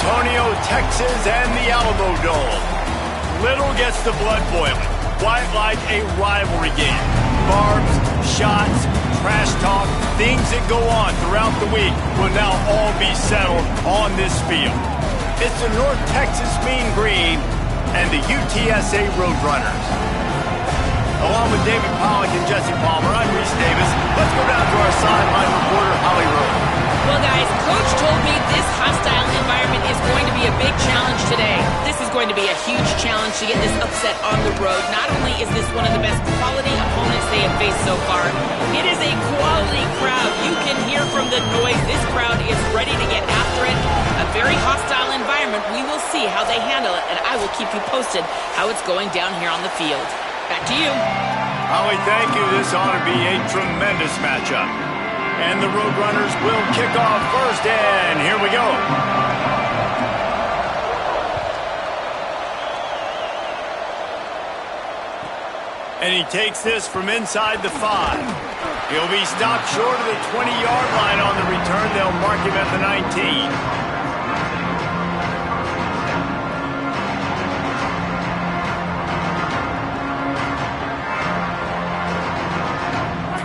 Antonio, Texas, and the Alamo Dome. Little gets the blood boiling, quite like a rivalry game. Barbs, shots, trash talk, things that go on throughout the week will now all be settled on this field. It's the North Texas Mean Green and the UTSA Roadrunners. Along with David Pollack and Jesse Palmer, I'm Reese Davis. Let's go down to our sideline reporter, Holly Rowe. Well, guys, Coach told me this hostile environment is going to be a big challenge today. This is going to be a huge challenge to get this upset on the road. Not only is this one of the best quality opponents they have faced so far, it is a quality crowd. You can hear from the noise. This crowd is ready to get after it. A very hostile environment. We will see how they handle it, and I will keep you posted how it's going down here on the field. Back to you. Holly, thank you. This ought to be a tremendous matchup. And the Roadrunners will kick off first, and here we go. And he takes this from inside the 5. He'll be stopped short of the 20-yard line on the return. They'll mark him at the 19.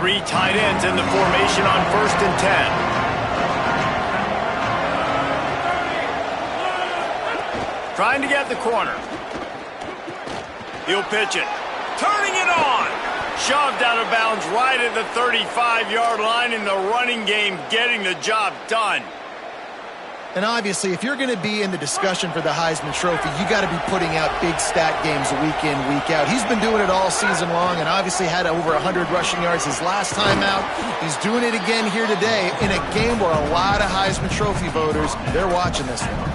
3 tight ends in the formation on 1st and 10. Trying to get the corner. He'll pitch it. Turning it on. Shoved out of bounds right at the 35-yard line in the running game, getting the job done. And obviously, if you're going to be in the discussion for the Heisman Trophy, you got to be putting out big stat games week in, week out. He's been doing it all season long and obviously had over 100 rushing yards his last time out. He's doing it again here today in a game where a lot of Heisman Trophy voters, they're watching this one.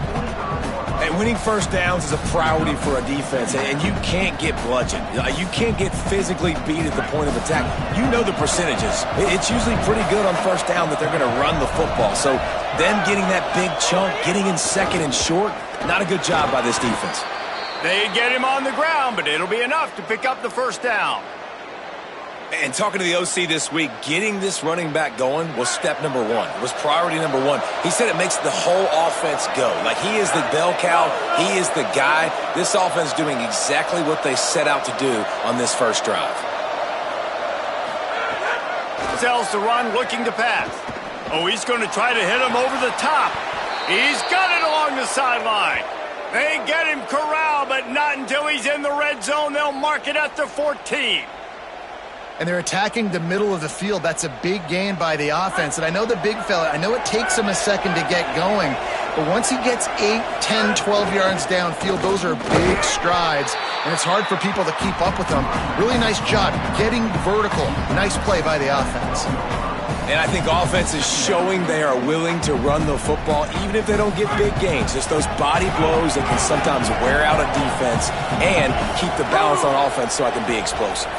And winning first downs is a priority for a defense, and you can't get bludgeoned. You can't get physically beat at the point of attack. You know the percentages. It's usually pretty good on first down that they're going to run the football. So them getting that big chunk, getting in second and short, not a good job by this defense. They get him on the ground, but it'll be enough to pick up the first down. And talking to the OC this week, getting this running back going was step number 1. It was priority number 1. He said it makes the whole offense go. Like, he is the bell cow. He is the guy. This offense is doing exactly what they set out to do on this first drive. Sells to run, looking to pass. Oh, he's going to try to hit him over the top. He's got it along the sideline. They get him corralled, but not until he's in the red zone. They'll mark it at the 14. And they're attacking the middle of the field. That's a big gain by the offense. And I know the big fella, I know it takes him a second to get going, but once he gets 8, 10, 12 yards downfield, those are big strides, and it's hard for people to keep up with them. Really nice job getting vertical. Nice play by the offense. And I think offense is showing they are willing to run the football, even if they don't get big gains. Just those body blows that can sometimes wear out a defense and keep the balance on offense so I can be explosive.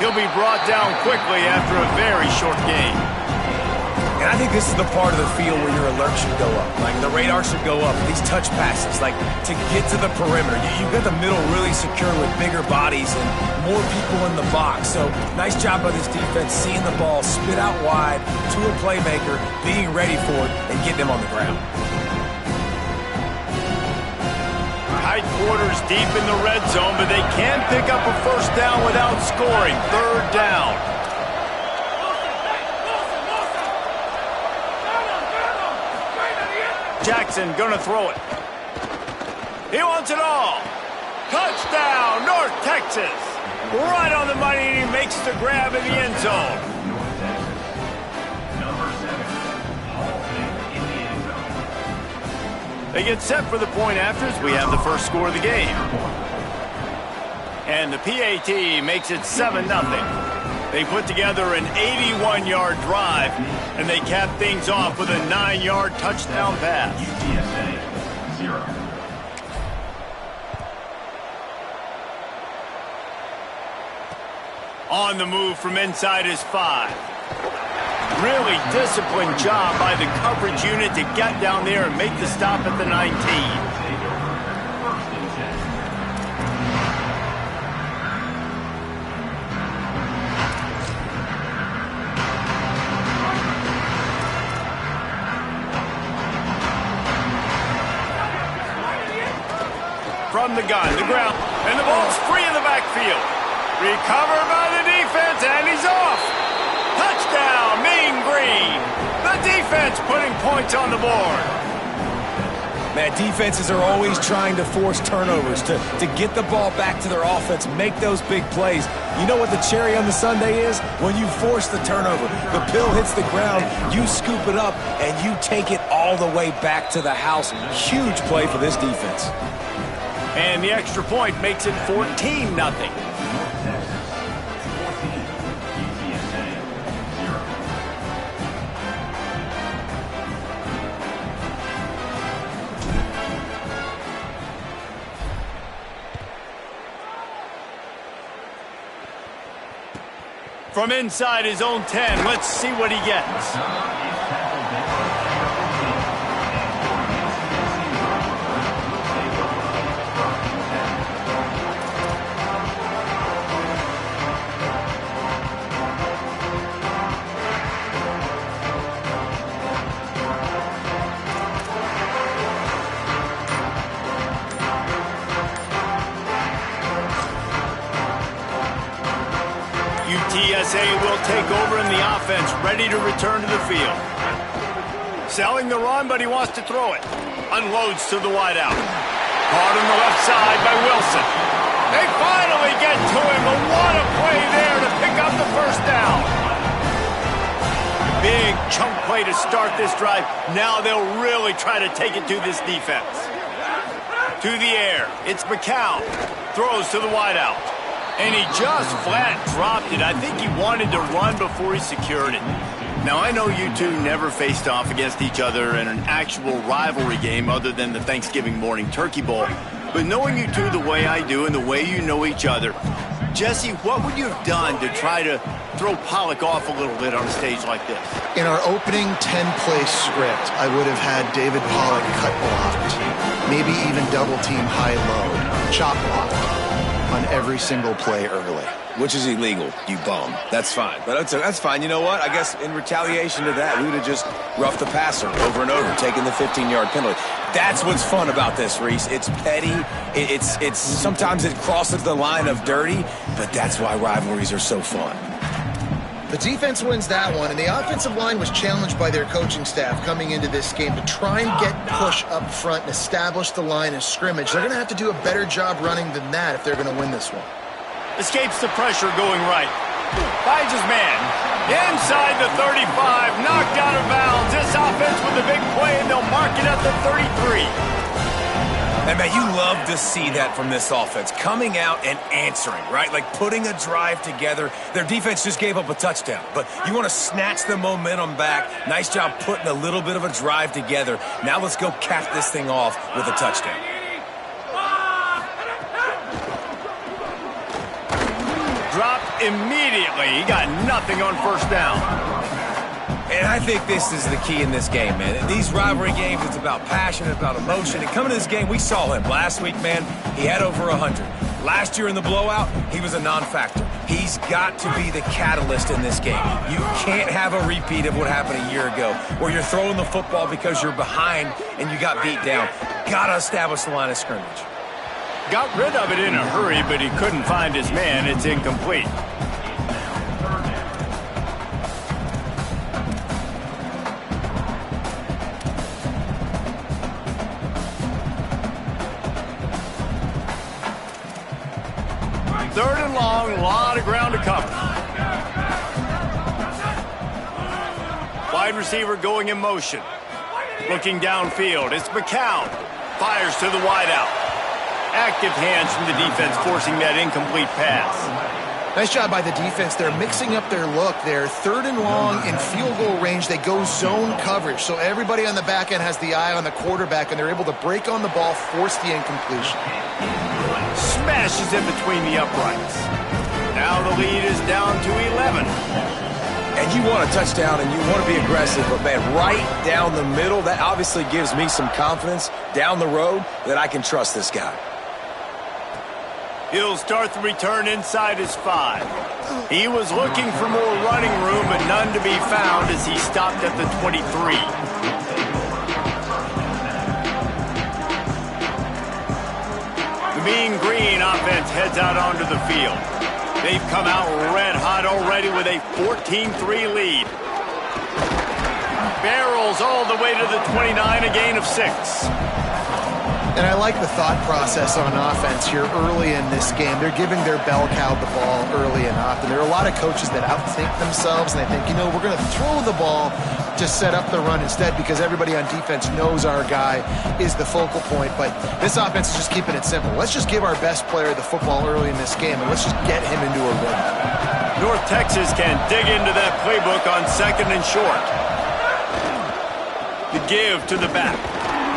He'll be brought down quickly after a very short game. And I think this is the part of the field where your alert should go up. Like, the radar should go up. These touch passes, like, to get to the perimeter. You've got the middle really secure with bigger bodies and more people in the box. So, nice job by this defense seeing the ball spit out wide to a playmaker, being ready for it, and getting him on the ground. Tight quarters deep in the red zone, but they can pick up a first down without scoring. 3rd down. Jackson gonna throw it. He wants it all. Touchdown, North Texas. Right on the money, and he makes the grab in the end zone. They get set for the point after as we have the first score of the game. And the PAT makes it 7-0. They put together an 81-yard drive, and they cap things off with a 9-yard touchdown pass. UTSA 0. On the move from inside his 5. Really disciplined job by the coverage unit to get down there and make the stop at the 19. from the gun. The ground, and the ball's free in the backfield. Recovered by the defense, and he's off. Touchdown, Mean Green. The defense putting points on the board. Man, defenses are always trying to force turnovers to get the ball back to their offense, make those big plays. You know what the cherry on the sundae is? When you force the turnover, the pill hits the ground, you scoop it up, and you take it all the way back to the house. Huge play for this defense. And the extra point makes it 14-0. From inside his own 10, let's see what he gets. UTSA will take over in the offense, ready to return to the field. Selling the run, but he wants to throw it. Unloads to the wideout. Caught on the left side by Wilson. They finally get to him, but what a play there to pick up the first down. Big chunk play to start this drive. Now they'll really try to take it to this defense. To the air, it's McCown. Throws to the wideout. And he just flat dropped it. I think he wanted to run before he secured it. Now, I know you two never faced off against each other in an actual rivalry game other than the Thanksgiving morning Turkey Bowl. But knowing you two the way I do and the way you know each other, Jesse, what would you have done to try to throw Pollock off a little bit on a stage like this? In our opening 10-play script, I would have had David Pollock cut blocked, maybe even double-team high-low, chop blocked on every single play early. Which is illegal, you bum. That's fine. But that's fine. You know what? I guess in retaliation to that, we would have just roughed the passer over and over, taking the 15-yard penalty. That's what's fun about this, Reese. It's petty. It's sometimes it crosses the line of dirty, but that's why rivalries are so fun. The defense wins that one, and the offensive line was challenged by their coaching staff coming into this game to try and get push up front and establish the line of scrimmage. They're going to have to do a better job running than that if they're going to win this one. Escapes the pressure going right. Finds his man. Inside the 35, knocked out of bounds. This offense with a big play, and they'll mark it at the 33. And, man, you love to see that from this offense. Coming out and answering, right? Like putting a drive together. Their defense just gave up a touchdown. But you want to snatch the momentum back. Nice job putting a little bit of a drive together. Now let's go cap this thing off with a touchdown. Dropped immediately. He got nothing on first down. And I think this is the key in this game, man. In these rivalry games, it's about passion, it's about emotion. And coming to this game, we saw him last week, man. He had over 100. Last year in the blowout, he was a non-factor. He's got to be the catalyst in this game. You can't have a repeat of what happened a year ago, where you're throwing the football because you're behind and you got beat down. Got to establish the line of scrimmage. Got rid of it in a hurry, but he couldn't find his man. It's incomplete. Third and long, a lot of ground to cover. Wide receiver going in motion. Looking downfield, it's McCown. Fires to the wideout. Active hands from the defense forcing that incomplete pass. Nice job by the defense. They're mixing up their look. They're third and long in field goal range. They go zone coverage. So everybody on the back end has the eye on the quarterback, and they're able to break on the ball, force the incompletion. Smashes in between the uprights. Now the lead is down to 11. And you want a touchdown and you want to be aggressive, but, man, right down the middle, that obviously gives me some confidence down the road that I can trust this guy. He'll start the return inside his 5. He was looking for more running room, but none to be found as he stopped at the 23. Mean Green offense heads out onto the field. They've come out red hot already with a 14-3 lead. Barrels all the way to the 29, a gain of 6. And I like the thought process on offense here early in this game. They're giving their bell cow the ball early and often. There are a lot of coaches that outthink themselves, and they think, you know, we're going to throw the ball to set up the run instead because everybody on defense knows our guy is the focal point. But this offense is just keeping it simple. Let's just give our best player the football early in this game, and let's just get him into a rhythm. North Texas can dig into that playbook on 2nd and short. The give to the back.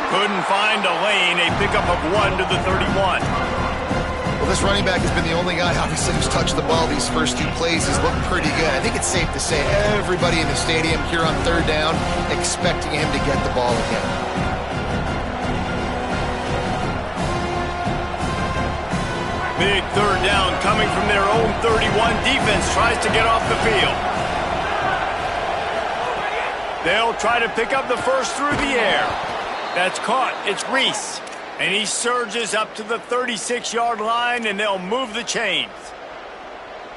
Couldn't find a lane. A pickup of 1 to the 31. Well, this running back has been the only guy, obviously, who's touched the ball these first 2 plays. He's looked pretty good. I think it's safe to say everybody in the stadium here on 3rd down expecting him to get the ball again. Big 3rd down coming from their own 31. Defense tries to get off the field. They'll try to pick up the first through the air. That's caught. It's Reese. And he surges up to the 36-yard line, and they'll move the chains.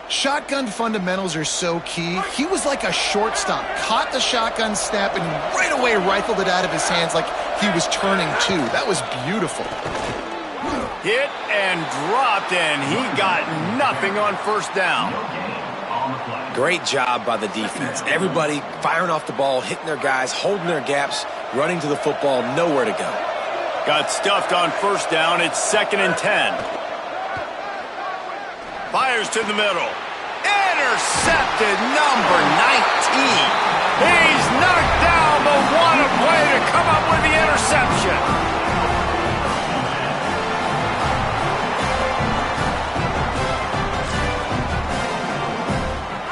Shotgun fundamentals are so key. He was like a shortstop. Caught the shotgun snap and right away rifled it out of his hands like he was turning 2. That was beautiful. Hit and dropped, and he got nothing on 1st down. Great job by the defense. Everybody firing off the ball, hitting their guys, holding their gaps, running to the football, nowhere to go. Got stuffed on 1st down. It's 2nd and 10. Fires to the middle. Intercepted, number 19. He's knocked down, but what a play to come up with the interception.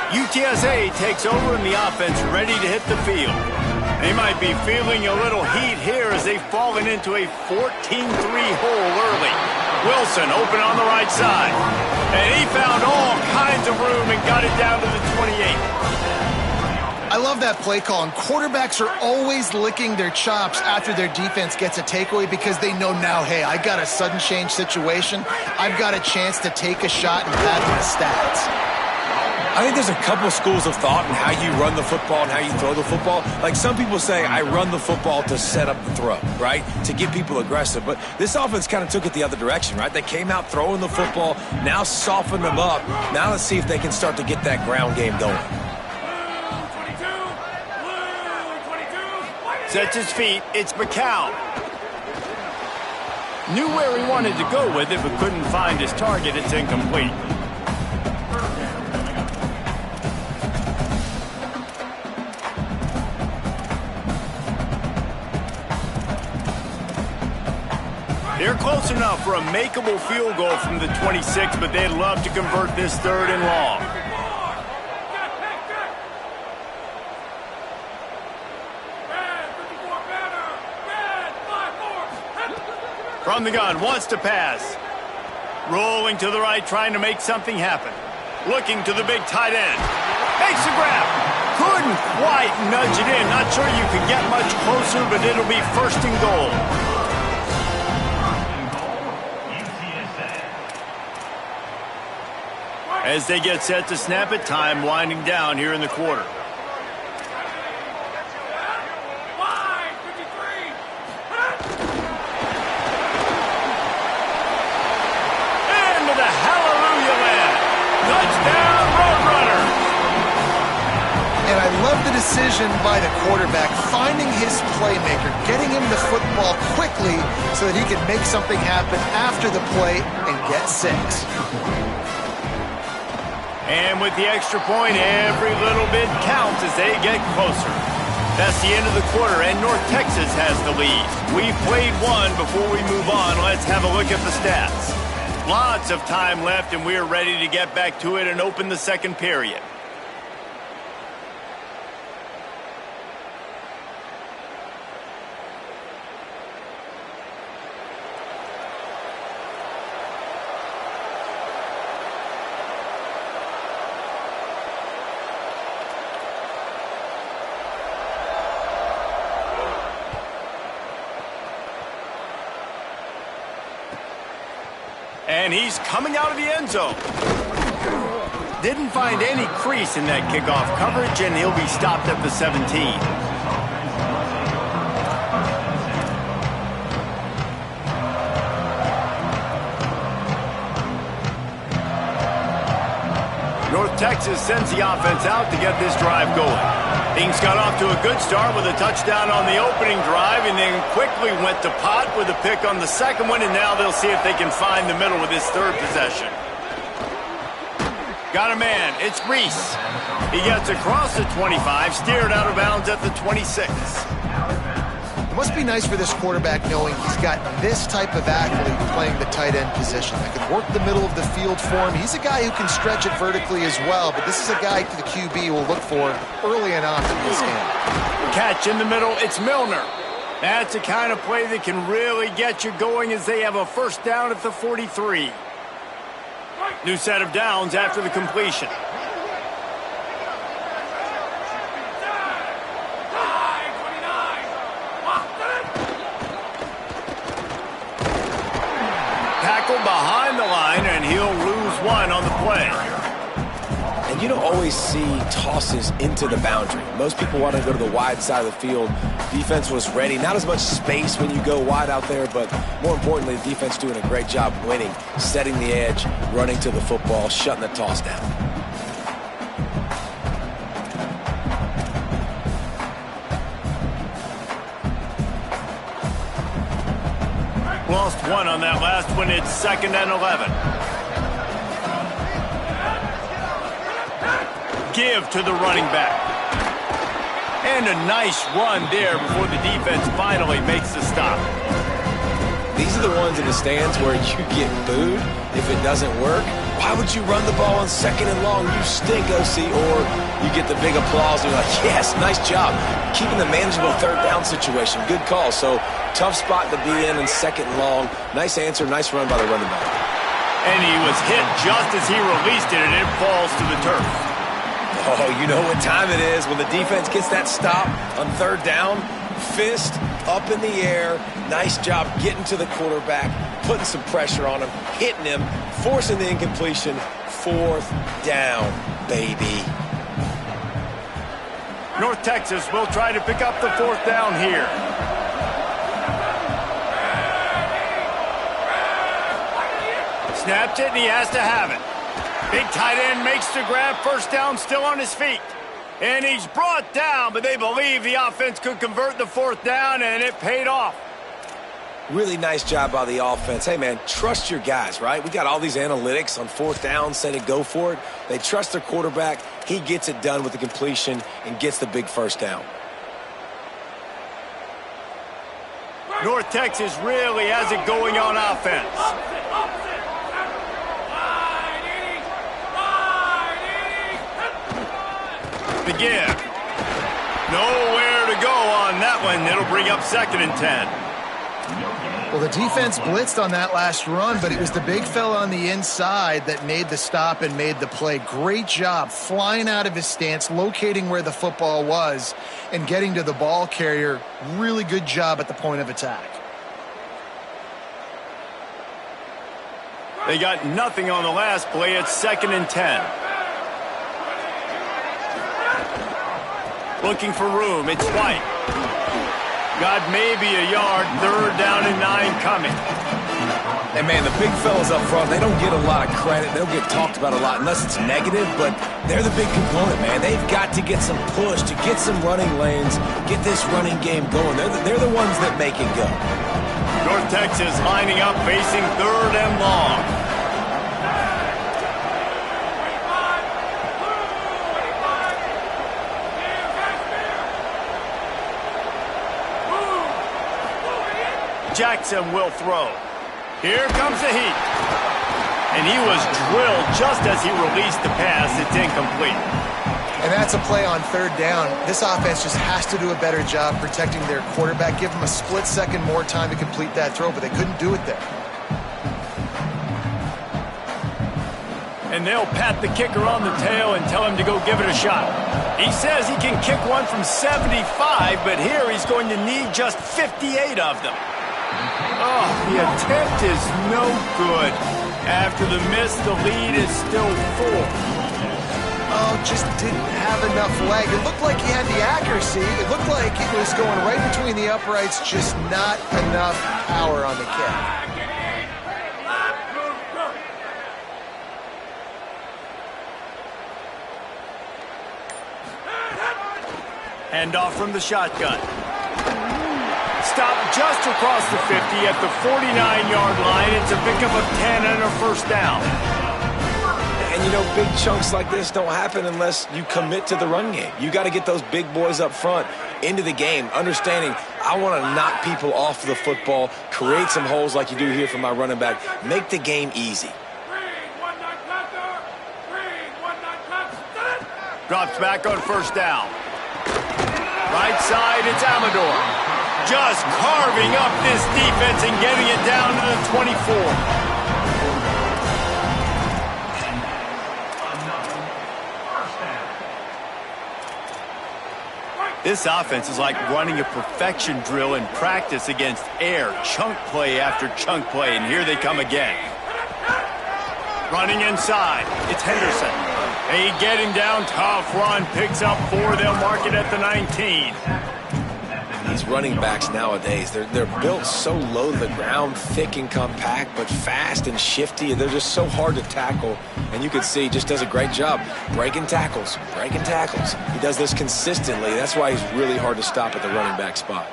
UTSA takes over in the offense, ready to hit the field. They might be feeling a little heat here as they've fallen into a 14-3 hole early. Wilson open on the right side. And he found all kinds of room and got it down to the 28. I love that play call, and quarterbacks are always licking their chops after their defense gets a takeaway because they know now, hey, I got a sudden change situation. I've got a chance to take a shot and pad my stats. I think there's a couple schools of thought in how you run the football and how you throw the football. Like some people say, I run the football to set up the throw, right? To get people aggressive. But this offense kind of took it the other direction, right? They came out throwing the football, now soften them up. Now let's see if they can start to get that ground game going. Sets his feet. It's McCown. Knew where he wanted to go with it, but couldn't find his target. It's incomplete. They're close enough for a makeable field goal from the 26, but they'd love to convert this 3rd and long. From the gun, wants to pass. Rolling to the right, trying to make something happen. Looking to the big tight end. Makes a grab. Couldn't quite nudge it in. Not sure you could get much closer, but it'll be 1st and goal. As they get set to snap it, time winding down here in the quarter. Into the hallelujah land. Touchdown, Roadrunner. And I love the decision by the quarterback, finding his playmaker, getting him the football quickly so that he can make something happen after the play and get 6. And with the extra point, every little bit counts as they get closer. That's the end of the quarter, and North Texas has the lead. We've played one. Before we move on, let's have a look at the stats. Lots of time left, and we're ready to get back to it and open the 2nd period. And he's coming out of the end zone. Didn't find any crease in that kickoff coverage, and he'll be stopped at the 17. North Texas sends the offense out to get this drive going. Things got off to a good start with a touchdown on the opening drive and then quickly went to pot with a pick on the second one, and now they'll see if they can find the middle with this third possession. Got a man. It's Reese. He gets across the 25, steered out of bounds at the 26. It must be nice for this quarterback knowing he's got this type of athlete playing the tight end position. That can work the middle of the field for him. He's a guy who can stretch it vertically as well, but this is a guy the QB will look for early and often in this game. Catch in the middle. It's Milner. That's the kind of play that can really get you going as they have a first down at the 43. New set of downs after the completion. Tackle behind the line, and he'll lose one on the play. And you don't always see tosses into the boundary. Most people want to go to the wide side of the field. Defense was ready. Not as much space when you go wide out there, but more importantly, the defense doing a great job winning, setting the edge, running to the football, shutting the toss down. Lost one on that last one. It's 2nd and 11. Give to the running back. And a nice run there before the defense finally makes the stop. These are the ones in the stands where you get booed if it doesn't work. Why would you run the ball on 2nd and long? You stink, OC. Or you get the big applause and you're like, yes, nice job. Keeping the manageable 3rd down situation. Good call. So tough spot to be in 2nd and long. Nice answer, nice run by the running back. And he was hit just as he released it, and it falls to the turf. Oh, you know what time it is when the defense gets that stop on 3rd down. Fist up in the air. Nice job getting to the quarterback, putting some pressure on him, hitting him, forcing the incompletion. 4th down, baby. North Texas will try to pick up the 4th down here. Snaps it, and he has to have it. Big tight end makes the grab. First down, still on his feet. And he's brought down, but they believe the offense could convert the 4th down, and it paid off. Really nice job by the offense. Hey, man, trust your guys, right? We got all these analytics on 4th down, say to go for it. They trust their quarterback. He gets it done with the completion and gets the big first down. North Texas really has it going on offense. The give. Nowhere to go on that one. It'll bring up 2nd and 10. Well, the defense blitzed on that last run, but it was the big fella on the inside that made the stop and made the play. Great job flying out of his stance, locating where the football was, and getting to the ball carrier. Really good job at the point of attack. They got nothing on the last play. It's 2nd and 10. Looking for room. It's White. Got maybe a yard. 3rd down and 9 coming. And, man, the big fellas up front, they don't get a lot of credit. They don't get talked about a lot unless it's negative, but they're the big component, man. They've got to get some push, to get some running lanes, get this running game going. They're the ones that make it go. North Texas lining up, facing 3rd and long. Jackson will throw. Here comes the heat. And he was drilled just as he released the pass. It's incomplete. And that's a play on 3rd down. This offense just has to do a better job protecting their quarterback. Give them a split second more time to complete that throw, but they couldn't do it there. And they'll pat the kicker on the tail and tell him to go give it a shot. He says he can kick one from 75, but here he's going to need just 58 of them. Oh, the attempt is no good. After the miss, the lead is still 4. Oh, just didn't have enough leg. It looked like he had the accuracy. It looked like it was going right between the uprights, just not enough power on the kick. Hand off from the shotgun. Stop just across the 50 at the 49-yard line. It's a pickup of 10 and a first down. And, you know, big chunks like this don't happen unless you commit to the run game. You got to get those big boys up front into the game, understanding I want to knock people off the football, create some holes like you do here for my running back, make the game easy. Drops back on first down. Right side, it's Amador. Just carving up this defense and getting it down to the 24. This offense is like running a perfection drill in practice against air, chunk play after chunk play, and here they come again. Running inside, it's Henderson. They get him down, tough run, picks up 4, they'll mark it at the 19. These running backs nowadays, they're built so low to the ground, thick and compact, but fast and shifty. They're just so hard to tackle. And you can see he just does a great job breaking tackles, breaking tackles. He does this consistently. That's why he's really hard to stop at the running back spot.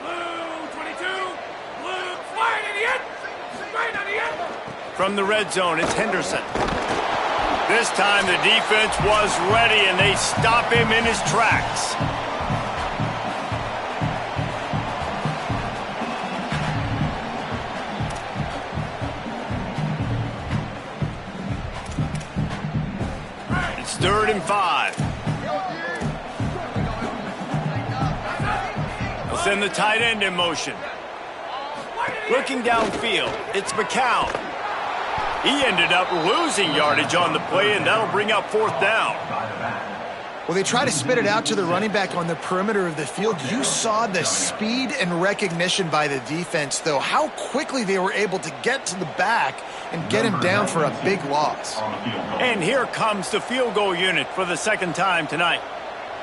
From the red zone, it's Henderson. This time the defense was ready, and they stop him in his tracks. It's 3rd and 5. They'll send the tight end in motion. Looking downfield, it's McCown. He ended up losing yardage on the play, and that'll bring up 4th down. Well, they try to spit it out to the running back on the perimeter of the field. You saw the speed and recognition by the defense, though, how quickly they were able to get to the back and get him down for a big loss. And here comes the field goal unit for the 2nd time tonight.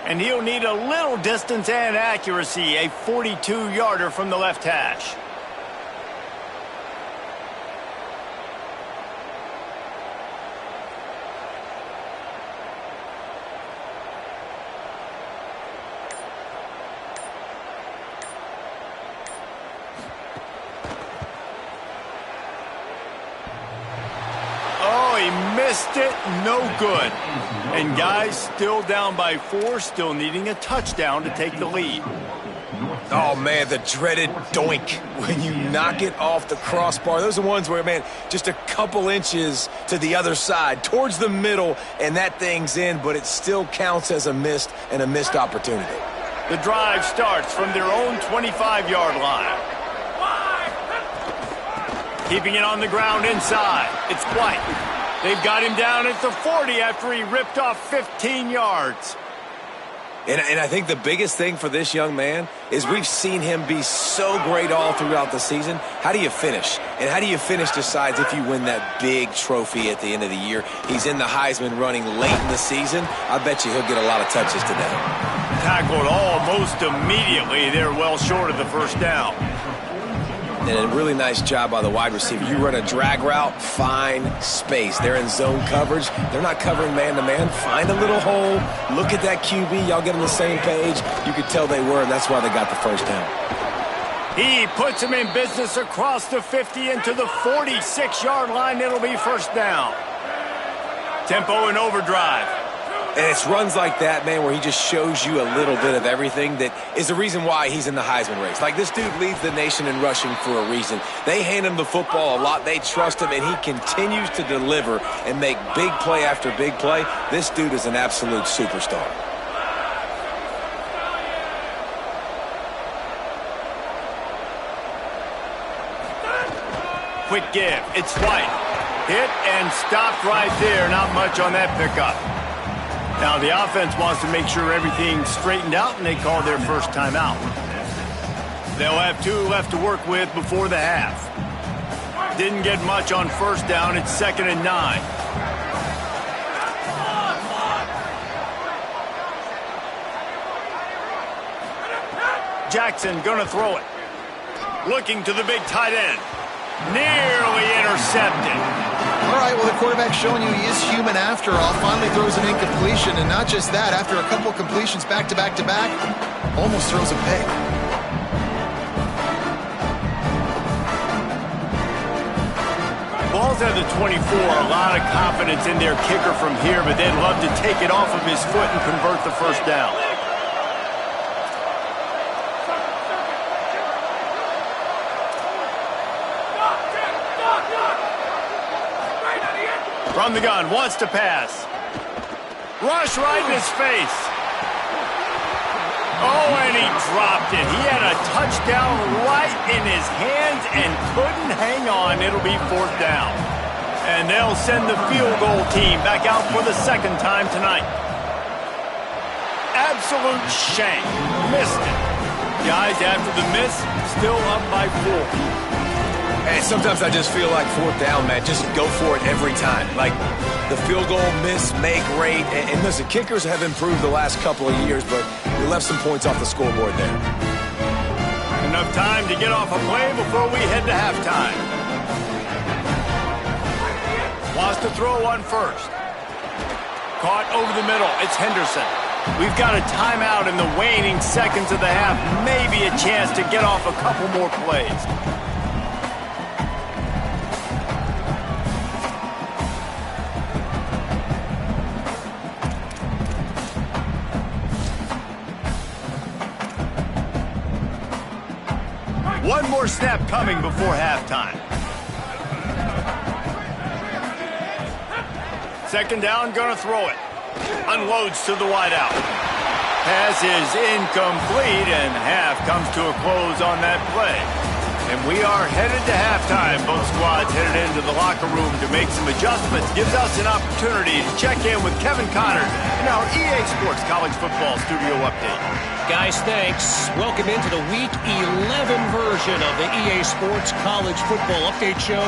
And he'll need a little distance and accuracy, a 42-yarder from the left hash. Missed it, no good. And guys still down by 4, still needing a touchdown to take the lead. Oh, man, the dreaded doink when you knock it off the crossbar. Those are ones where, man, just a couple inches to the other side, towards the middle, and that thing's in, but it still counts as a missed opportunity. The drive starts from their own 25-yard line. Keeping it on the ground inside, it's White. They've got him down at the 40 after he ripped off 15 yards. And I think the biggest thing for this young man is we've seen him be so great all throughout the season. How do you finish? And how do you finish decides if you win that big trophy at the end of the year. He's in the Heisman running late in the season. I bet you he'll get a lot of touches today. Tackled almost immediately. They're well short of the 1st down. And a really nice job by the wide receiver. You run a drag route, find space. They're in zone coverage. They're not covering man-to-man. Find a little hole. Look at that QB. Y'all get on the same page. You could tell they were, and that's why they got the 1st down. He puts him in business across the 50 into the 46-yard line. It'll be 1st down. Tempo and overdrive. And it's runs like that, man, where he just shows you a little bit of everything that is the reason why he's in the Heisman race. Like, this dude leads the nation in rushing for a reason. They hand him the football a lot. They trust him, and he continues to deliver and make big play after big play. This dude is an absolute superstar. Quick give. It's White. Hit and stopped right there. Not much on that pickup. Now the offense wants to make sure everything's straightened out, and they call their 1st timeout. They'll have 2 left to work with before the half. didn't get much on first down. It's 2nd and 9. Jackson gonna throw it. Looking to the big tight end. Nearly intercepted. All right, well, the quarterback's showing you he is human after all. Finally throws an incompletion, and not just that, after a couple completions back to back to back, almost throws a pick. Ball's at the 24. A lot of confidence in their kicker from here, but they'd love to take it off of his foot and convert the first down. From the gun, wants to pass. Rush right in his face. Oh, and he dropped it. He had a touchdown right in his hands and couldn't hang on. It'll be 4th down. And they'll send the field goal team back out for the 2nd time tonight. Absolute shank. Missed it. Guys, after the miss, still up by 4. And sometimes I just feel like 4th down, man. Just go for it every time. Like the field goal, miss, make, rate. And listen, kickers have improved the last couple of years, but we left some points off the scoreboard there. Enough time to get off a play before we head to halftime. Wants to throw on first. Caught over the middle. It's Henderson. We've got a timeout in the waning seconds of the half. Maybe a chance to get off a couple more plays. One more snap coming before halftime. 2nd down, gonna throw it. Unloads to the wideout. Pass is incomplete, and half comes to a close on that play. And we are headed to halftime. Both squads headed into the locker room to make some adjustments. Gives us an opportunity to check in with Kevin Connors in our EA Sports College Football Studio Update. Guys, thanks. Welcome into the Week 11 version of the EA Sports College Football Update Show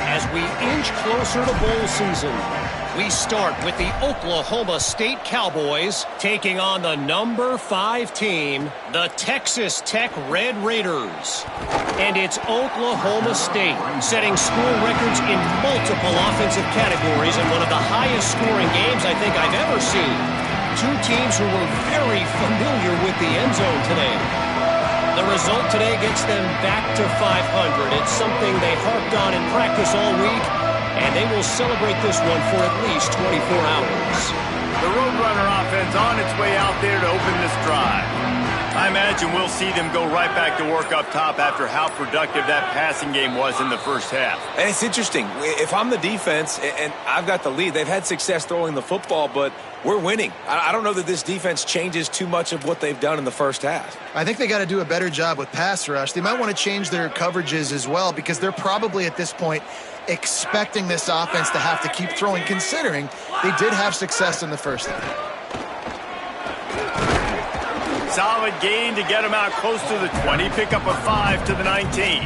as we inch closer to bowl season. We start with the Oklahoma State Cowboys taking on the number 5 team, the Texas Tech Red Raiders. And it's Oklahoma State setting school records in multiple offensive categories in one of the highest scoring games I think I've ever seen. Two teams who were very familiar with the end zone today. The result today gets them back to 500. It's something they harped on in practice all week, and they will celebrate this one for at least 24 hours. The Roadrunner offense on its way out there to open this drive. I imagine we'll see them go right back to work up top after how productive that passing game was in the first half. And it's interesting. If I'm the defense and I've got the lead, they've had success throwing the football, but we're winning. I don't know that this defense changes too much of what they've done in the first half. I think they got to do a better job with pass rush. They might want to change their coverages as well because they're probably at this point expecting this offense to have to keep throwing, considering they did have success in the first half. Solid gain to get them out close to the 20. Pick up a 5 to the 19.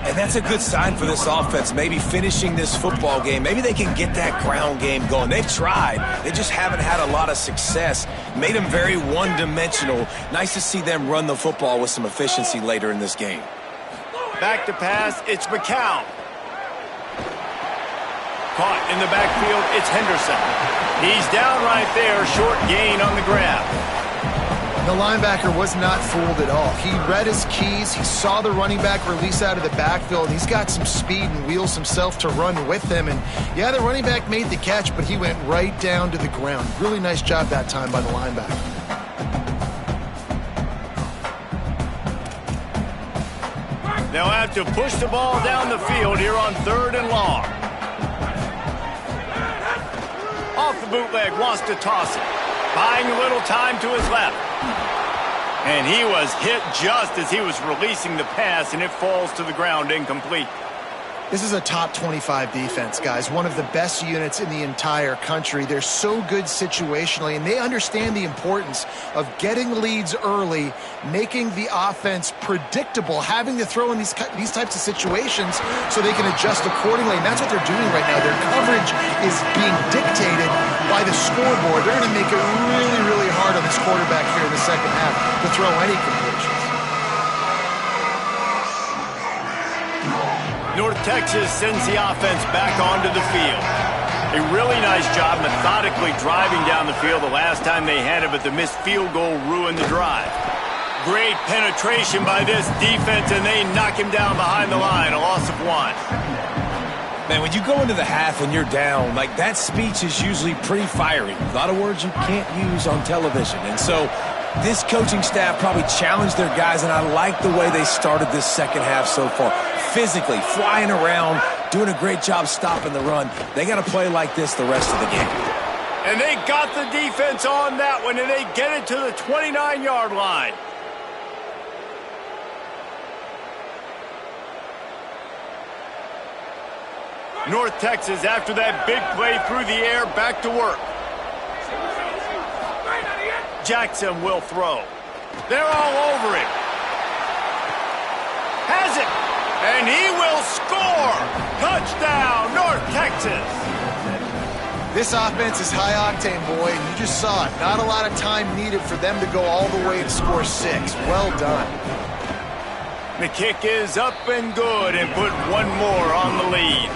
And that's a good sign for this offense, maybe finishing this football game. Maybe they can get that ground game going. They've tried. They just haven't had a lot of success. Made them very one-dimensional. Nice to see them run the football with some efficiency later in this game. Back to pass, it's McCown. Caught in the backfield, it's Henderson. He's down right there, short gain on the grab. The linebacker was not fooled at all. He read his keys. He saw the running back release out of the backfield. He's got some speed and wheels himself to run with them. And, yeah, the running back made the catch, but he went right down to the ground. Really nice job that time by the linebacker. They'll have to push the ball down the field here on 3rd and long. Off the bootleg, wants to toss it. Buying a little time to his left. And he was hit just as he was releasing the pass, and it falls to the ground incomplete. This is a top 25 defense, guys. One of the best units in the entire country. They're so good situationally, and they understand the importance of getting leads early, making the offense predictable, having to throw in these types of situations so they can adjust accordingly. And that's what they're doing right now. Their coverage is being dictated by the scoreboard. They're going to make it really, really hard on this quarterback here in the second half to throw any completions. North Texas sends the offense back onto the field. A really nice job methodically driving down the field the last time they had it, but the missed field goal ruined the drive. Great penetration by this defense, and they knock him down behind the line, a loss of 1. Man, when you go into the half and you're down, like, that speech is usually pretty fiery. A lot of words you can't use on television. And so this coaching staff probably challenged their guys, and I like the way they started this second half so far. Physically, flying around, doing a great job stopping the run. They got to play like this the rest of the game. And they got the defense on that one, and they get it to the 29-yard line. North Texas, after that big play through the air, back to work. Jackson will throw. They're all over it. Has it. And he will score! Touchdown, North Texas! This offense is high-octane, boy, and you just saw it. Not a lot of time needed for them to go all the way and score 6. Well done. The kick is up and good and put one more on the lead.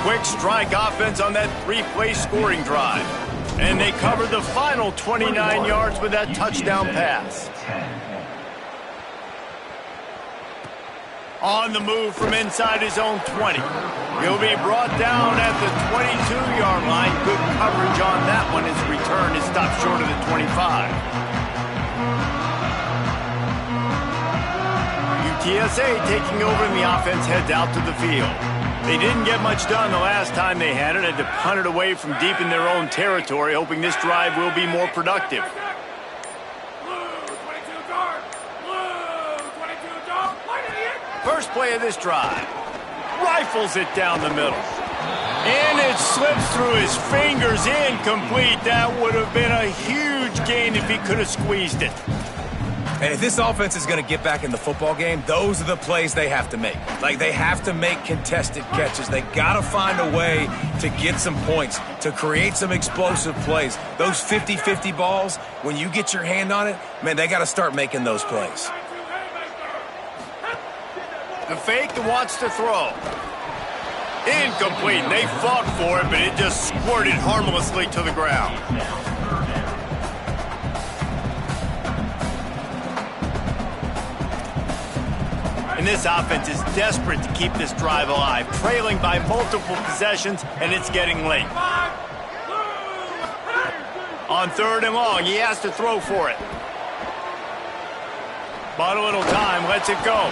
Quick strike offense on that 3-play scoring drive. And they covered the final 29 yards with that touchdown pass. On the move from inside his own 20. He'll be brought down at the 22-yard line. Good coverage on that one. His return is stopped short of the 25. UTSA taking over, and the offense heads out to the field. They didn't get much done the last time they had it. Had to punt it away from deep in their own territory, hoping this drive will be more productive. First play of this drive. Rifles it down the middle. And it slips through his fingers, incomplete. That would have been a huge gain if he could have squeezed it. And if this offense is going to get back in the football game, those are the plays they have to make. Like, they have to make contested catches. They got to find a way to get some points, to create some explosive plays. Those 50-50 balls, when you get your hand on it, man, they got to start making those plays. The fake and wants to throw. Incomplete. They fought for it, but it just squirted harmlessly to the ground. And this offense is desperate to keep this drive alive, trailing by multiple possessions, and it's getting late. On 3rd and long, he has to throw for it. But a little time, lets it go.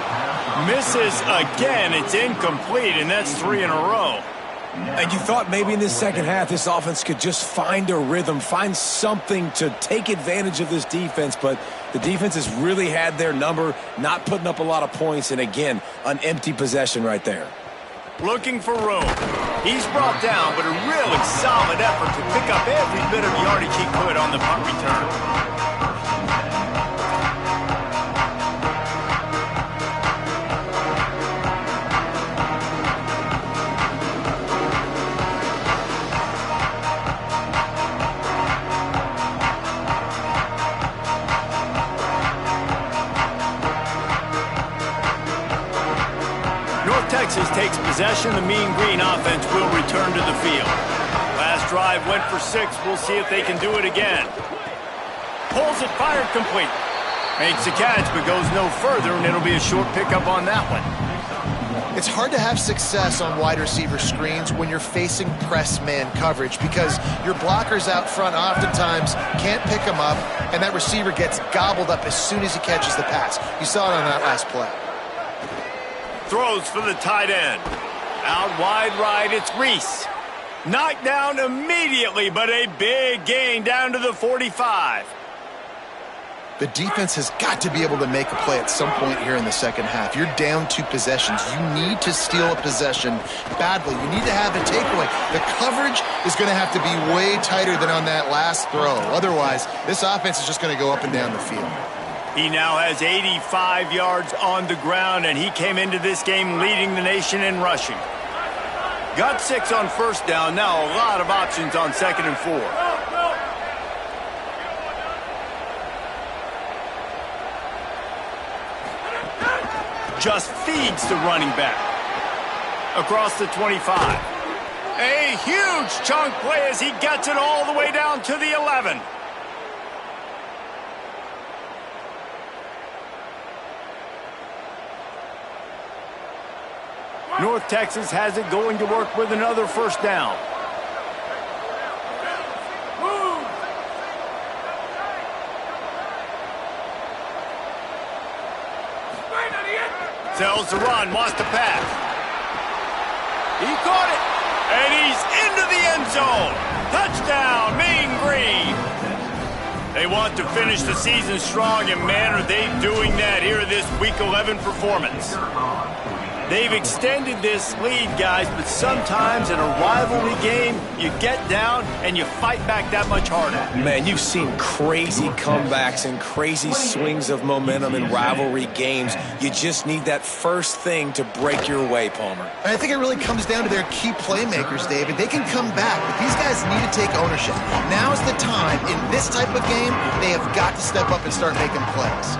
Misses again, it's incomplete, and that's 3 in a row. And you thought maybe in this second half this offense could just find a rhythm, find something to take advantage of this defense, but the defense has really had their number, not putting up a lot of points, and again, an empty possession right there. Looking for room. He's brought down, but a really solid effort to pick up every bit of yardage he could on the punt return. Texas takes possession. The Mean Green offense will return to the field. Last drive went for 6. We'll see if they can do it again. Pulls it, fired complete. Makes the catch, but goes no further, and it'll be a short pickup on that one. It's hard to have success on wide receiver screens when you're facing press man coverage because your blockers out front oftentimes can't pick them up, and that receiver gets gobbled up as soon as he catches the pass. You saw it on that last play. Throws for the tight end. Out wide right, it's Reese. Knocked down immediately, but a big gain down to the 45. The defense has got to be able to make a play at some point here in the second half. You're down 2 possessions. You need to steal a possession badly. You need to have a takeaway. The coverage is going to have to be way tighter than on that last throw. Otherwise, this offense is just going to go up and down the field. He now has 85 yards on the ground, and he came into this game leading the nation in rushing. Got 6 on first down. Now a lot of options on 2nd and 4. Just feeds the running back. Across the 25. A huge chunk play as he gets it all the way down to the 11. North Texas has it going to work with another first down. Tells to run, wants to pass. He caught it, and he's into the end zone. Touchdown, Mean Green. They want to finish the season strong, and man, are they doing that here in this Week 11 performance. They've extended this lead, guys, but sometimes in a rivalry game, you get down and you fight back that much harder. Man, you've seen crazy comebacks and crazy swings of momentum in rivalry games. You just need that first thing to break your way, Palmer. And I think it really comes down to their key playmakers, David. They can come back, but these guys need to take ownership. Now's the time. In this type of game, they have got to step up and start making plays.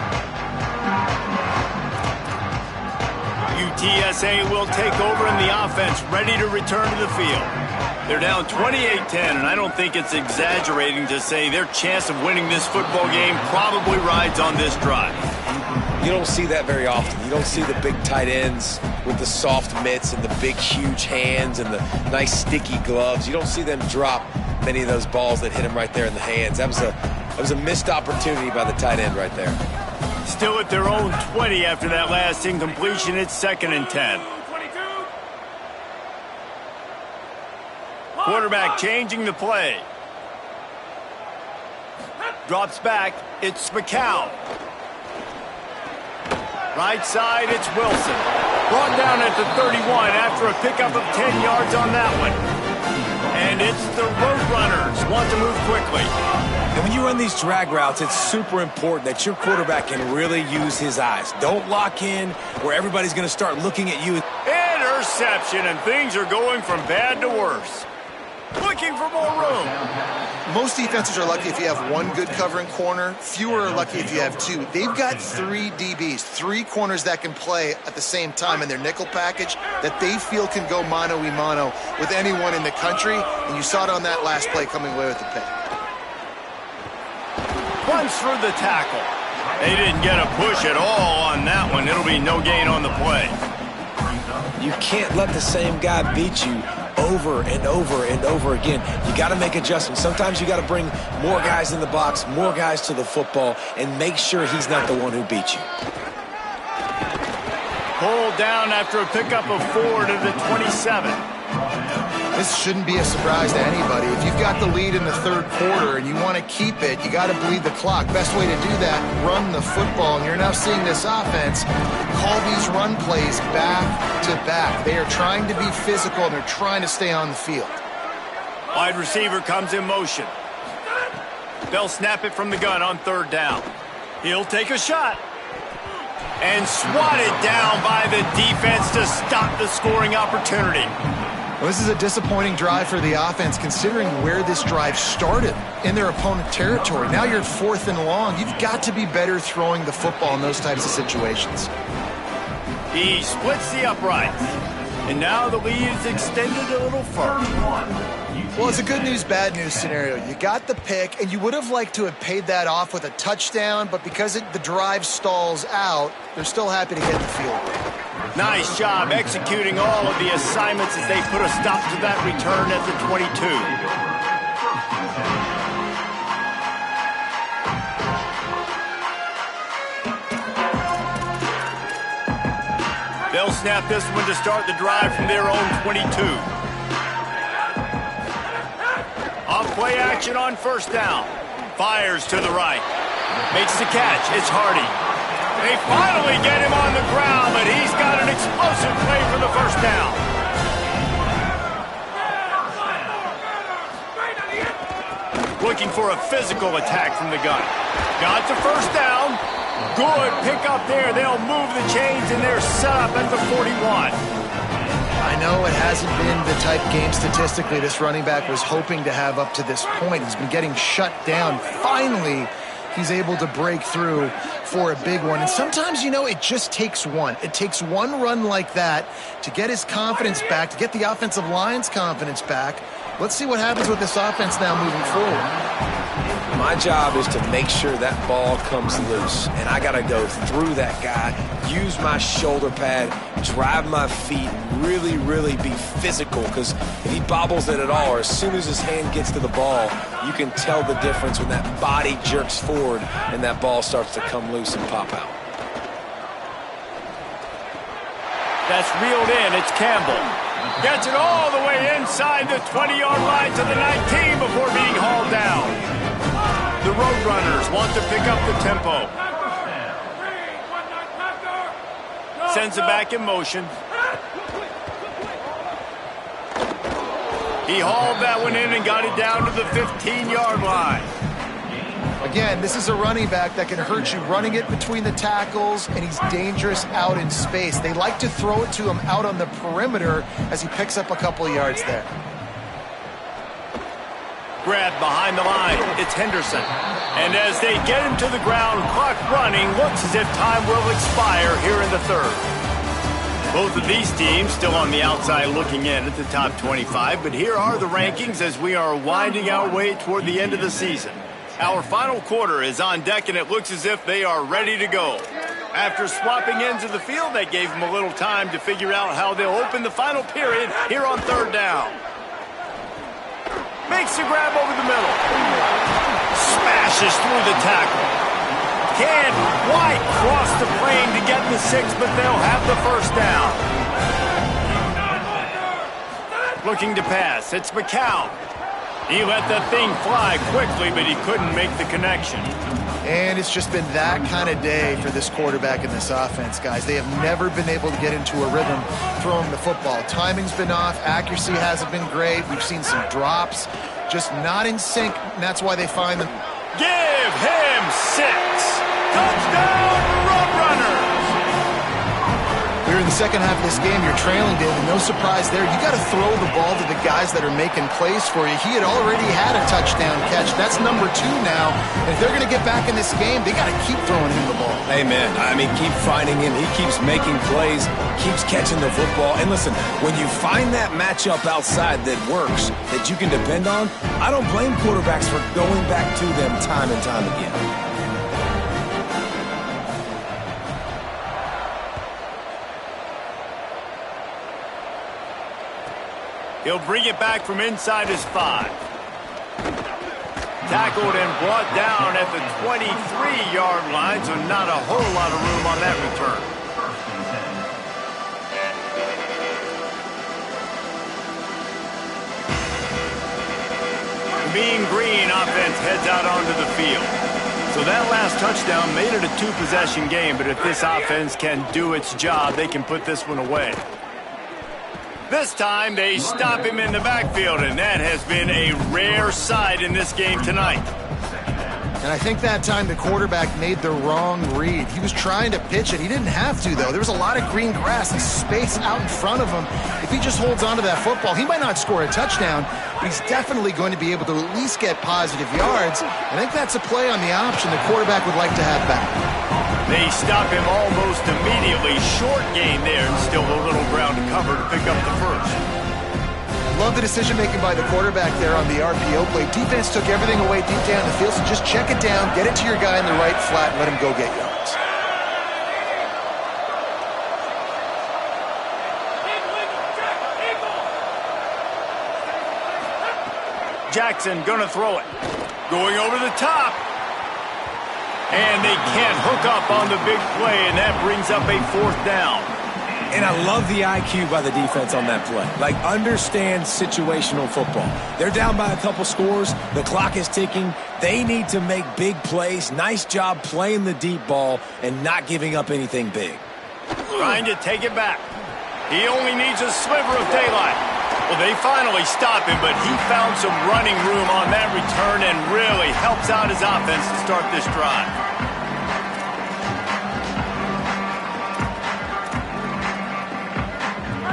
UTSA will take over in the offense, ready to return to the field. They're down 28-10, and I don't think it's exaggerating to say their chance of winning this football game probably rides on this drive. You don't see that very often. You don't see the big tight ends with the soft mitts and the big, huge hands and the nice, sticky gloves. You don't see them drop many of those balls that hit them right there in the hands. That was a missed opportunity by the tight end right there. Still at their own 20 after that last incompletion. It's 2nd and 10. Quarterback changing the play. Drops back. It's McCown. Right side, it's Wilson. Brought down at the 31 after a pickup of 10 yards on that one. And it's the Roadrunners. Want to move quickly. And when you run these drag routes, it's super important that your quarterback can really use his eyes. Don't lock in where everybody's going to start looking at you. Interception, and things are going from bad to worse. Looking for more room. Most defenses are lucky if you have one good covering corner. Fewer are lucky if you have 2. They've got 3 DBs, 3 corners that can play at the same time in their nickel package that they feel can go mano-a-mano with anyone in the country. And you saw it on that last play coming away with the pick. Runs through the tackle. They didn't get a push at all on that one. It'll be no gain on the play. You can't let the same guy beat you over and over and over again. You got to make adjustments. Sometimes you got to bring more guys in the box, more guys to the football, and make sure he's not the one who beat you. Pulled down after a pickup of 4 to the 27. This shouldn't be a surprise to anybody. If you've got the lead in the 3rd quarter and you want to keep it, you got to bleed the clock. Best way to do that, run the football. And you're now seeing this offense call these run plays back to back. They are trying to be physical, and they're trying to stay on the field. Wide receiver comes in motion. They'll snap it from the gun on 3rd down. He'll take a shot. And swatted down by the defense to stop the scoring opportunity. Well, this is a disappointing drive for the offense considering where this drive started in their opponent territory. Now you're at 4th and long. You've got to be better throwing the football in those types of situations. He splits the uprights. And now the lead is extended a little further. Well, it's a good news, bad news scenario. You got the pick, and you would have liked to have paid that off with a touchdown, but because the drive stalls out, they're still happy to get the field goal. Nice job executing all of the assignments as they put a stop to that return at the 22. They'll snap this one to start the drive from their own 22. Off play action on 1st down. Fires to the right. Makes the catch. It's Hardy. They finally get him on the ground, but he's got an explosive play for the first down. Looking for a physical attack from the gun. Got the first down. Good pickup there. They'll move the chains, and they're set up at the 41. I know it hasn't been the type game statistically this running back was hoping to have up to this point. He's been getting shut down. Finally, he's able to break through for a big one. And sometimes, you know, it just takes one. It takes one run like that to get his confidence back, to get the offensive line's confidence back. Let's see what happens with this offense now moving forward. My job is to make sure that ball comes loose, and I got to go through that guy, use my shoulder pad, drive my feet, really, really be physical, because if he bobbles it at all, or as soon as his hand gets to the ball, you can tell the difference when that body jerks forward and that ball starts to come loose and pop out. That's reeled in. It's Campbell. Gets it all the way inside the 20-yard line to the 19 before being hauled down. The Roadrunners want to pick up the tempo. Sends it back in motion. He hauled that one in and got it down to the 15-yard line. Again, this is a running back that can hurt you running it between the tackles, and he's dangerous out in space. They like to throw it to him out on the perimeter as he picks up a couple of yards there. Grab behind the line. It's Henderson. And as they get him to the ground, clock running, looks as if time will expire here in the third. Both of these teams still on the outside looking in at the top 25, but here are the rankings as we are winding our way toward the end of the season. Our final quarter is on deck, and it looks as if they are ready to go. After swapping ends of the field, that gave them a little time to figure out how they'll open the final period here on third down. Makes the grab over the middle. Smashes through the tackle. Can't quite cross the plane to get the 6, but they'll have the first down. Looking to pass. It's McCown. He let that thing fly quickly, but he couldn't make the connection. And it's just been that kind of day for this quarterback in this offense, guys. They have never been able to get into a rhythm throwing the football. Timing's been off. Accuracy hasn't been great. We've seen some drops. Just not in sync, and that's why they find them. Give him 6. Touchdown, Roadrunners! We're in the second half of this game. You're trailing, David. No surprise there. You got to throw the ball to the guys that are making plays for you. He had already had a touchdown catch. That's number 2 now. And if they're going to get back in this game, they got to keep throwing him the ball. Amen. I mean, keep finding him. He keeps making plays, keeps catching the football. And listen, when you find that matchup outside that works, that you can depend on, I don't blame quarterbacks for going back to them time and time again. He'll bring it back from inside his 5. Tackled and brought down at the 23-yard line, so not a whole lot of room on that return. The Mean Green offense heads out onto the field. So that last touchdown made it a 2-possession game, but if this offense can do its job, they can put this one away. This time, they stop him in the backfield, and that has been a rare sight in this game tonight. And I think that time the quarterback made the wrong read. He was trying to pitch it. He didn't have to, though. There was a lot of green grass and space out in front of him. If he just holds on to that football, he might not score a touchdown, but he's definitely going to be able to at least get positive yards. I think that's a play on the option the quarterback would like to have back. They stop him almost immediately. Short gain there, and still a little ground to cover to pick up the first. Love the decision-making by the quarterback there on the RPO play. Defense took everything away deep down the field, so just check it down, get it to your guy in the right flat, and let him go get yards. Jackson gonna throw it. Going over the top. And they can't hook up on the big play, and that brings up a 4th down. And I love the IQ by the defense on that play. Like, understand situational football. They're down by a couple scores. The clock is ticking. They need to make big plays. Nice job playing the deep ball and not giving up anything big. Trying to take it back. He only needs a sliver of daylight. Well, they finally stop him, but he found some running room on that return and really helps out his offense to start this drive.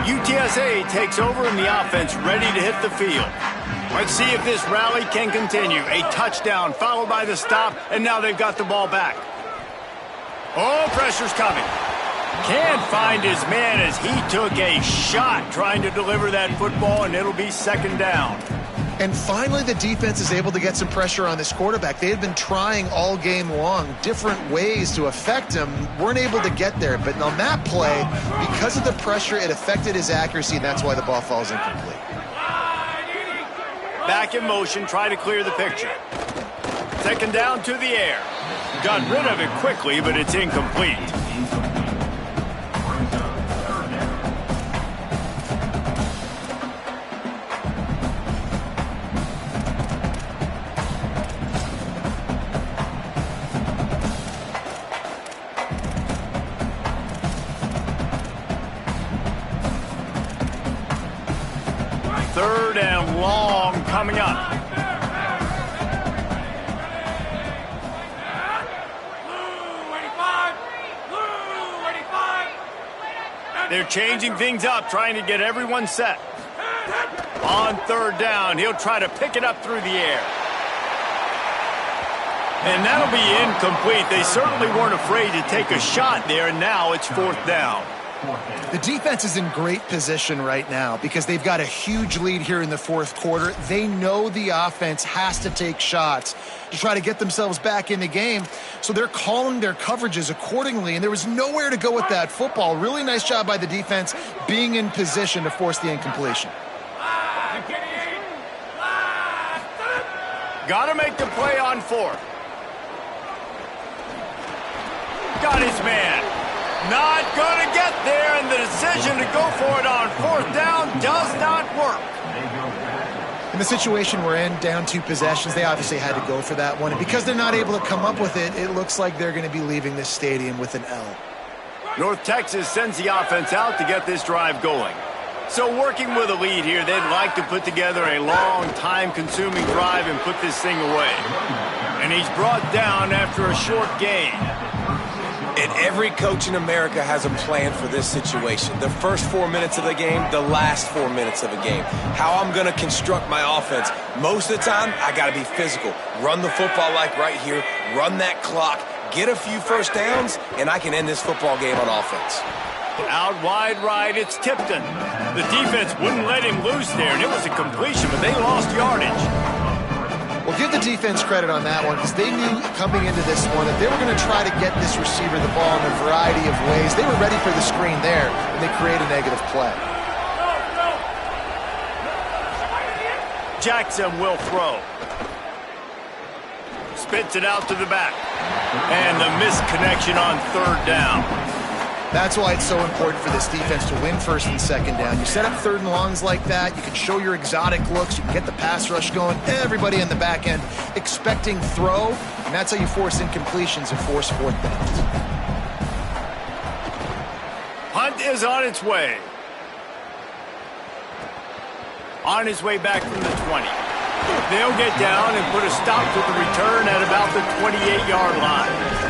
UTSA takes over in the offense, ready to hit the field. Let's see if this rally can continue. A touchdown followed by the stop, and now they've got the ball back. Oh, pressure's coming. Can't find his man as he took a shot trying to deliver that football, and it'll be second down. And finally, the defense is able to get some pressure on this quarterback. They had been trying all game long different ways to affect him, weren't able to get there. But on that play, because of the pressure, it affected his accuracy, and that's why the ball falls incomplete. Back in motion, try to clear the picture. Second down to the air. Got rid of it quickly, but it's incomplete. Third and long coming up. They're changing things up, trying to get everyone set. On third down, he'll try to pick it up through the air. And that'll be incomplete. They certainly weren't afraid to take a shot there, and now it's fourth down. The defense is in great position right now because they've got a huge lead here in the fourth quarter. They know the offense has to take shots to try to get themselves back in the game, so they're calling their coverages accordingly, and there was nowhere to go with that football. Really nice job by the defense being in position to force the incompletion. Got to make the play on fourth. Got his man. Not going to get there, and the decision to go for it on fourth down does not work. In the situation we're in, down 2 possessions, they obviously had to go for that one. And because they're not able to come up with it, it looks like they're going to be leaving this stadium with an L. North Texas sends the offense out to get this drive going. So working with a lead here, they'd like to put together a long, time-consuming drive and put this thing away. And he's brought down after a short gain. And every coach in America has a plan for this situation. The first 4 minutes of the game, the last 4 minutes of a game. How I'm going to construct my offense. Most of the time, I got to be physical. Run the football like right here. Run that clock. Get a few first downs, and I can end this football game on offense. Out wide right, it's Tipton. The defense wouldn't let him loose there, and it was a completion, but they lost yardage. Well, give the defense credit on that one because they knew coming into this one that they were going to try to get this receiver the ball in a variety of ways. They were ready for the screen there, and they create a negative play. Jackson will throw. Spits it out to the back. And the missed connection on third down. That's why it's so important for this defense to win first and second down. You set up third and longs like that, you can show your exotic looks, you can get the pass rush going, everybody in the back end expecting throw, and that's how you force incompletions and force fourth downs. Hunt is on its way. On his way back from the 20. They'll get down and put a stop to the return at about the 28-yard line.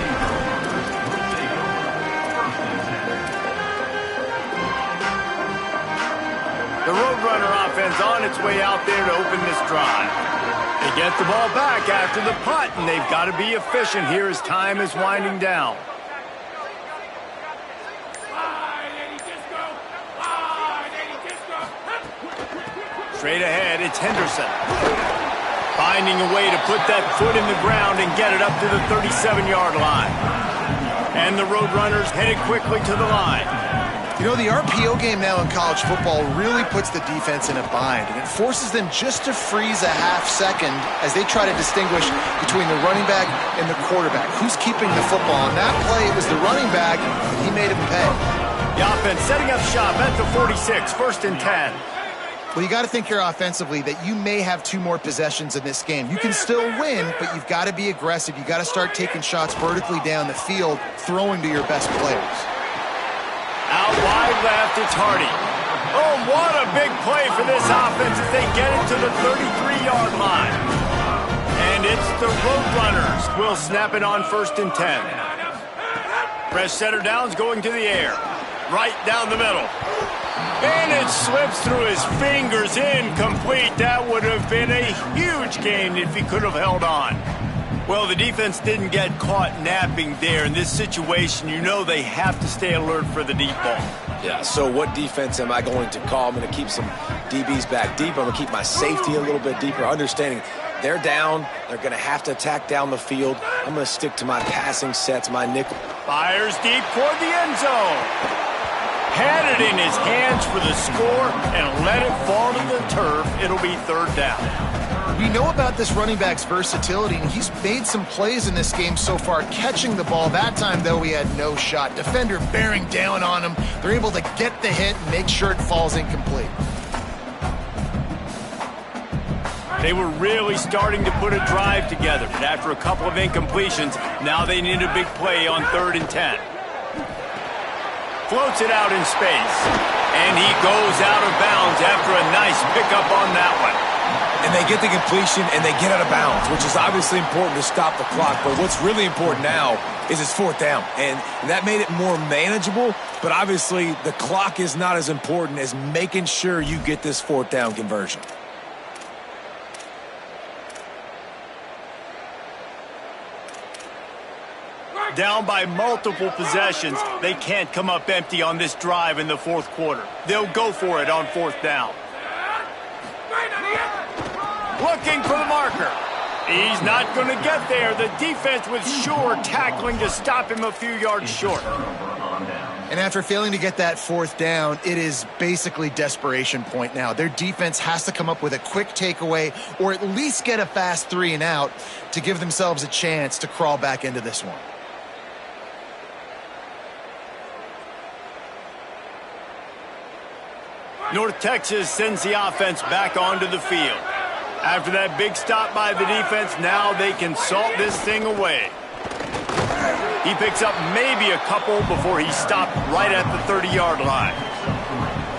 The Roadrunner offense on its way out there to open this drive. They get the ball back after the punt, and they've got to be efficient here as time is winding down. Straight ahead, it's Henderson. Finding a way to put that foot in the ground and get it up to the 37-yard line. And the Roadrunners headed quickly to the line. You know, the RPO game now in college football really puts the defense in a bind, and it forces them just to freeze a half second as they try to distinguish between the running back and the quarterback. Who's keeping the football? On that play, it was the running back, and he made him pay. The offense setting up shop at the 46, 1st and 10. Well, you got to think here offensively that you may have 2 more possessions in this game. You can still win, but you've got to be aggressive. You got to start taking shots vertically down the field, throwing to your best players. Out wide left, it's Hardy. Oh, what a big play for this offense as they get it to the 33-yard line. And it's the Roadrunners. Will snap it on 1st and 10. Fresh center downs going to the air. Right down the middle. And it slips through his fingers, incomplete. That would have been a huge gain if he could have held on. Well, the defense didn't get caught napping there. In this situation, you know they have to stay alert for the deep ball. Yeah, so what defense am I going to call? I'm going to keep some DBs back deep. I'm going to keep my safety a little bit deeper, understanding they're down. They're going to have to attack down the field. I'm going to stick to my passing sets, my nickel. Fires deep toward the end zone. Had it in his hands for the score and let it fall to the turf. It'll be 3rd down. We know about this running back's versatility, and he's made some plays in this game so far, catching the ball. That time, though, he had no shot. Defender bearing down on him. They're able to get the hit and make sure it falls incomplete. They were really starting to put a drive together, but after a couple of incompletions, now they need a big play on 3rd and 10. Floats it out in space, and he goes out of bounds after a nice pickup on that one. And they get the completion, and they get out of bounds, which is obviously important to stop the clock. But what's really important now is it's 4th down, and that made it more manageable. But obviously, the clock is not as important as making sure you get this 4th down conversion. Down by multiple possessions, they can't come up empty on this drive in the 4th quarter. They'll go for it on 4th down. Looking for the marker. He's not going to get there. The defense with sure tackling to stop him a few yards short. And after failing to get that 4th down, it is basically desperation point now. Their defense has to come up with a quick takeaway or at least get a fast 3 and out to give themselves a chance to crawl back into this one. North Texas sends the offense back onto the field. After that big stop by the defense, now they can salt this thing away. He picks up maybe a couple before he stopped right at the 30-yard line.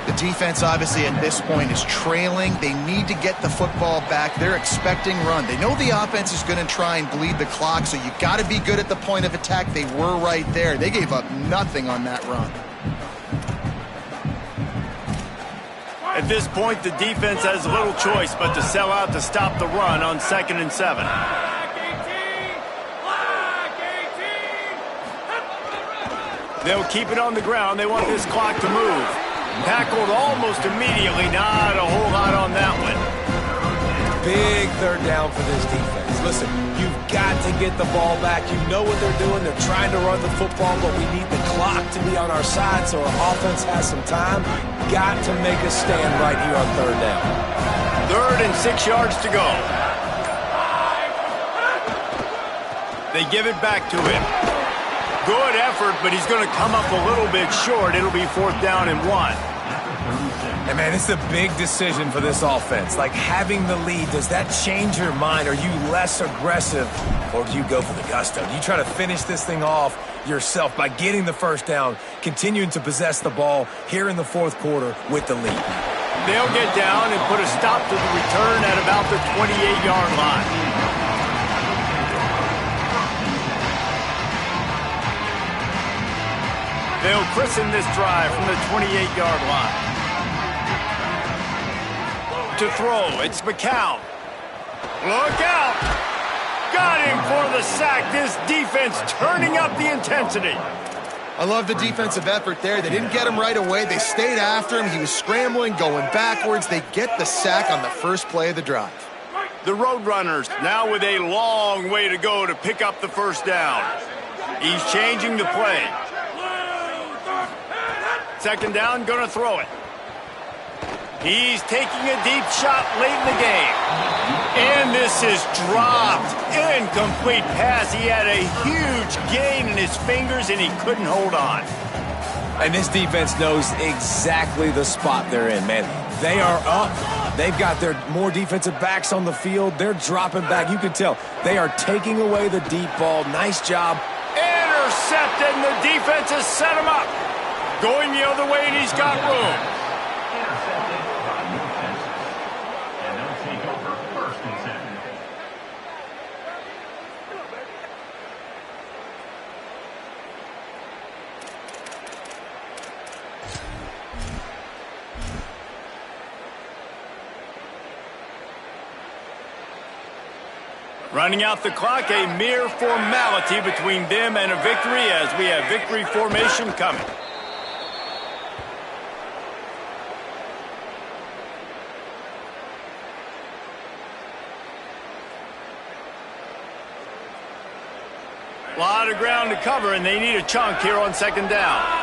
The defense obviously at this point is trailing. They need to get the football back. They're expecting run. They know the offense is going to try and bleed the clock, so you got to be good at the point of attack. They were right there. They gave up nothing on that run. At this point, the defense has little choice but to sell out to stop the run on 2nd and 7. They'll keep it on the ground. They want this clock to move. Tackled almost immediately. Not a whole lot on that one. Big 3rd down for this defense. Listen, you've got to get the ball back. You know what they're doing. They're trying to run the football, but we need the clock to be on our side so our offense has some time. Got to make a stand right here on 3rd down. 3rd and 6 yards to go. They give it back to him. Good effort, but he's going to come up a little bit short. It'll be 4th down and 1. And, man, it's a big decision for this offense. Like, having the lead, does that change your mind? Are you less aggressive, or do you go for the gusto? Do you try to finish this thing off yourself by getting the 1st down, continuing to possess the ball here in the 4th quarter with the lead? They'll get down and put a stop to the return at about the 28-yard line. They'll christen this drive from the 28-yard line. To throw, it's McCown. Look out! Got him for the sack. This defense turning up the intensity. I love the defensive effort there. They didn't get him right away. They stayed after him. He was scrambling, going backwards. They get the sack on the first play of the drive. The Roadrunners now with a long way to go to pick up the 1st down. He's changing the play. 2nd down, gonna throw it. He's taking a deep shot late in the game. And this is dropped. Incomplete pass. He had a huge gain in his fingers, and he couldn't hold on. And this defense knows exactly the spot they're in, man. They are up. They've got their more defensive backs on the field. They're dropping back. You can tell they are taking away the deep ball. Nice job. Intercepted, and the defense has set him up. Going the other way, and he's got room. Intercepted by defense. And they'll take over first and 10. Running out the clock, a mere formality between them and a victory as we have victory formation coming. A lot of ground to cover, and they need a chunk here on second down.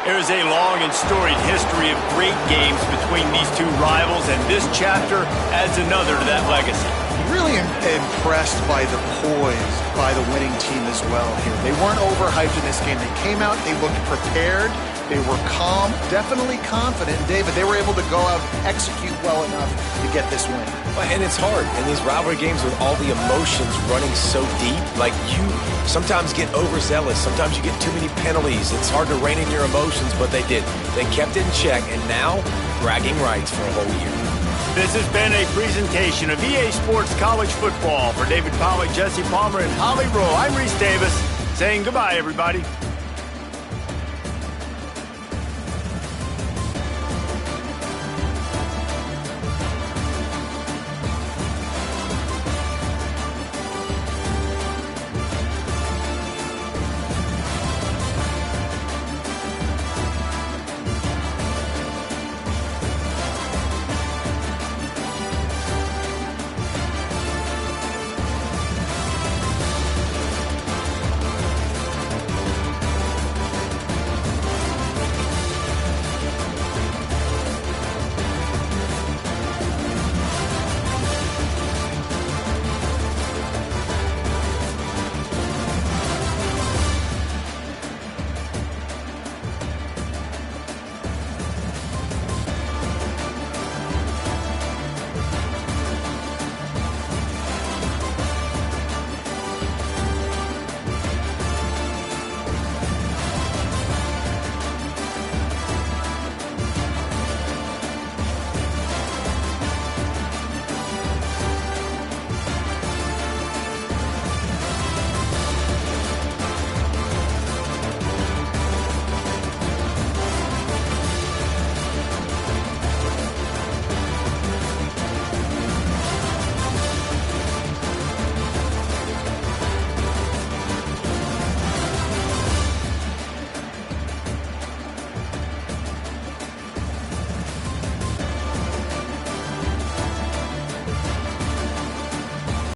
There is a long and storied history of great games between these two rivals, and this chapter adds another to that legacy. Really impressed by the poise by the winning team as well here. They weren't overhyped in this game. They came out, they looked prepared, they were calm, definitely confident. And David, they were able to go out and execute well enough to get this win. And it's hard in these rivalry games with all the emotions running so deep. Like, you sometimes get overzealous. Sometimes you get too many penalties. It's hard to rein in your emotions, but they did. They kept it in check, and now bragging rights for a whole year. This has been a presentation of EA Sports College Football. For David Pollack, Jesse Palmer, and Holly Rowe, I'm Reese Davis saying goodbye, everybody.